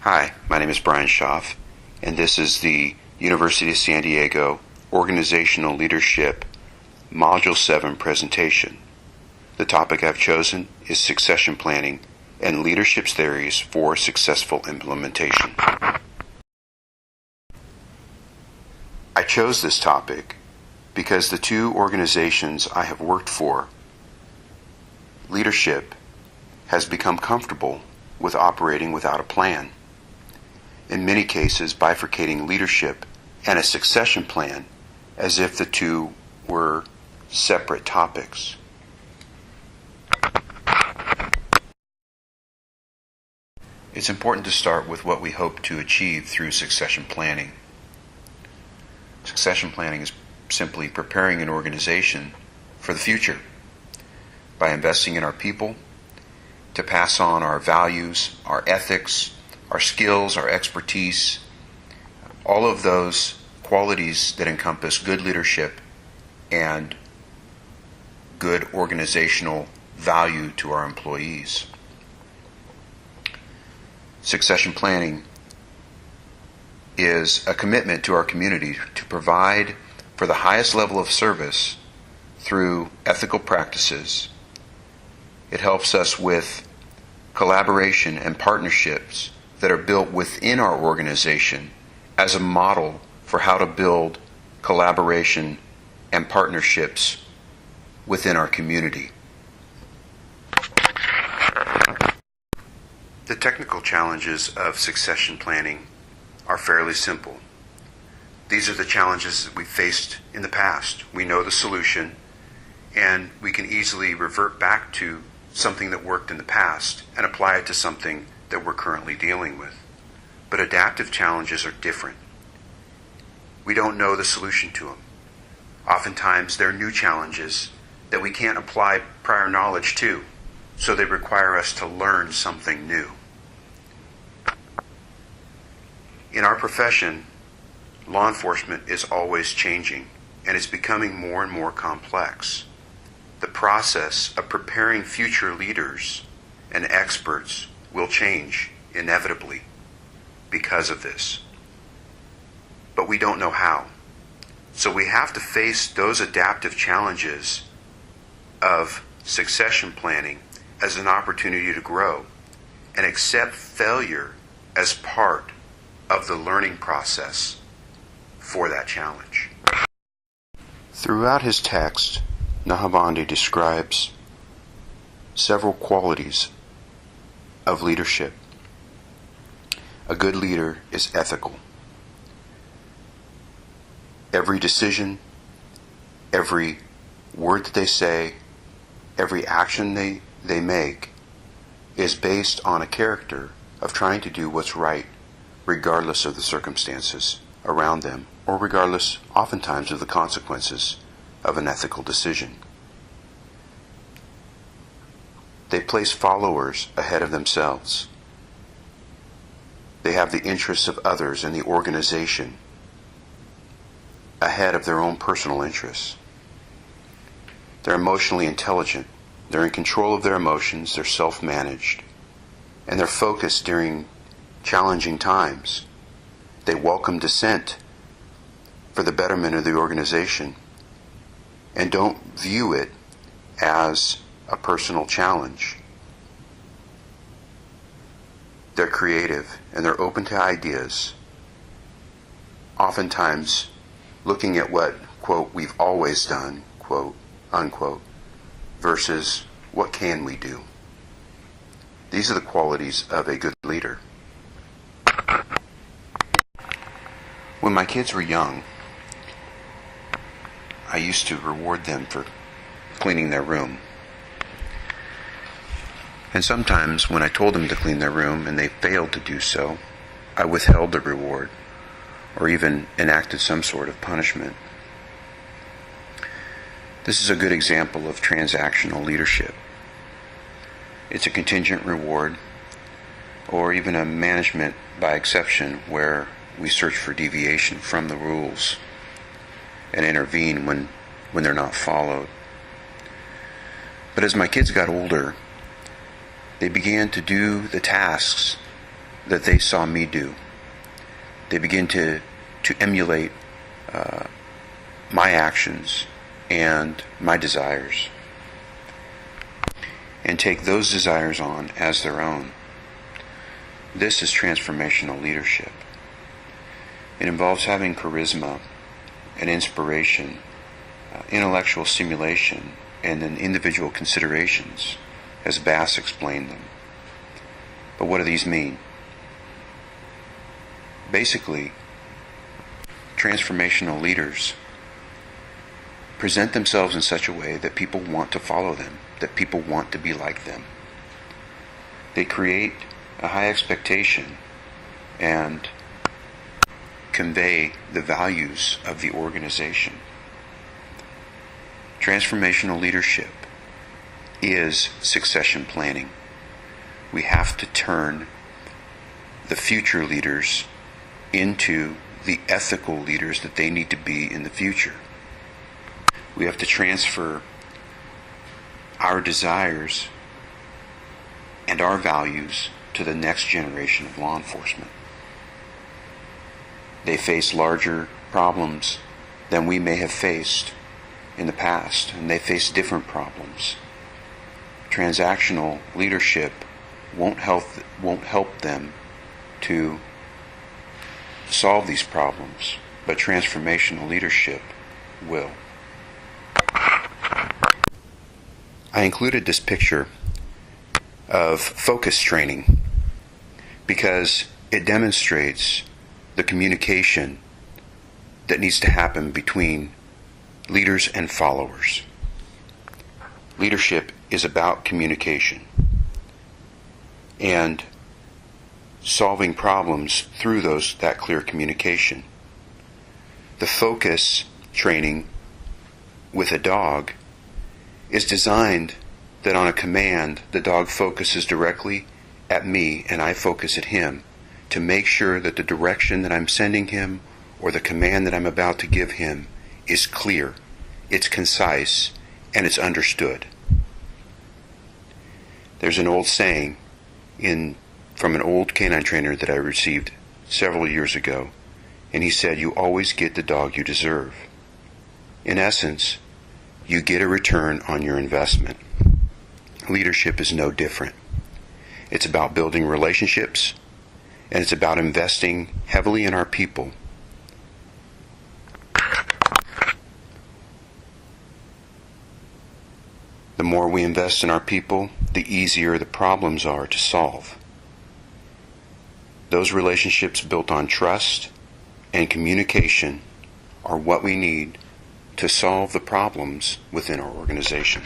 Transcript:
Hi, my name is Brian Schaff, and this is the University of San Diego Organizational Leadership Module 7 presentation. The topic I've chosen is succession planning and leadership theories for successful implementation. I chose this topic because the two organizations I have worked for, leadership has become comfortable with operating without a plan. In many cases, bifurcating leadership and a succession plan as if the two were separate topics. It's important to start with what we hope to achieve through succession planning. Succession planning is simply preparing an organization for the future by investing in our people to pass on our values, our ethics, our skills, our expertise, all of those qualities that encompass good leadership and good organizational value to our employees. Succession planning is a commitment to our community to provide for the highest level of service through ethical practices. It helps us with collaboration and partnerships that are built within our organization as a model for how to build collaboration and partnerships within our community. The technical challenges of succession planning are fairly simple. These are the challenges that we faced in the past. We know the solution, and we can easily revert back to something that worked in the past and apply it to something that we're currently dealing with. But adaptive challenges are different. We don't know the solution to them. Oftentimes, they're new challenges that we can't apply prior knowledge to, so they require us to learn something new. In our profession, law enforcement is always changing, and it's becoming more and more complex. The process of preparing future leaders and experts will change inevitably because of this. But we don't know how. So we have to face those adaptive challenges of succession planning as an opportunity to grow and accept failure as part of the learning process for that challenge. Throughout his text, Nahabandi describes several qualities of leadership. A good leader is ethical. Every decision, every word that they say, every action they make is based on a character of trying to do what's right, regardless of the circumstances around them, or regardless, oftentimes, of the consequences of an ethical decision. They place followers ahead of themselves. They have the interests of others and the organization ahead of their own personal interests. They're emotionally intelligent. They're in control of their emotions. They're self-managed. And they're focused during challenging times. They welcome dissent for the betterment of the organization and don't view it as a personal challenge. They're creative and they're open to ideas, oftentimes looking at what, quote, we've always done, quote, unquote, versus what can we do. These are the qualities of a good leader. When my kids were young, I used to reward them for cleaning their room. And sometimes when I told them to clean their room and they failed to do so, I withheld the reward or even enacted some sort of punishment. This is a good example of transactional leadership. It's a contingent reward or even a management by exception where we search for deviation from the rules and intervene when they're not followed. But as my kids got older, they began to do the tasks that they saw me do. They begin to emulate my actions and my desires, and take those desires on as their own. This is transformational leadership. It involves having charisma and inspiration, intellectual stimulation, and then individual considerations, as Bass explained them. But what do these mean? Basically, transformational leaders present themselves in such a way that people want to follow them, that people want to be like them. They create a high expectation and convey the values of the organization. Transformational leadership is succession planning. We have to turn the future leaders into the ethical leaders that they need to be in the future. We have to transfer our desires and our values to the next generation of law enforcement. They face larger problems than we may have faced in the past, and they face different problems. Transactional leadership won't help them to solve these problems, but transformational leadership will. I included this picture of focus training because it demonstrates the communication that needs to happen between leaders and followers. Leadership is about communication and solving problems through that clear communication. The focus training with a dog is designed that on a command, the dog focuses directly at me and I focus at him to make sure that the direction that I'm sending him or the command that I'm about to give him is clear, it's concise, and it's understood. There's an old saying from an old canine trainer that I received several years ago, and he said, "You always get the dog you deserve." In essence, you get a return on your investment. Leadership is no different. It's about building relationships, and it's about investing heavily in our people. The more we invest in our people, the easier the problems are to solve. Those relationships built on trust and communication are what we need to solve the problems within our organization.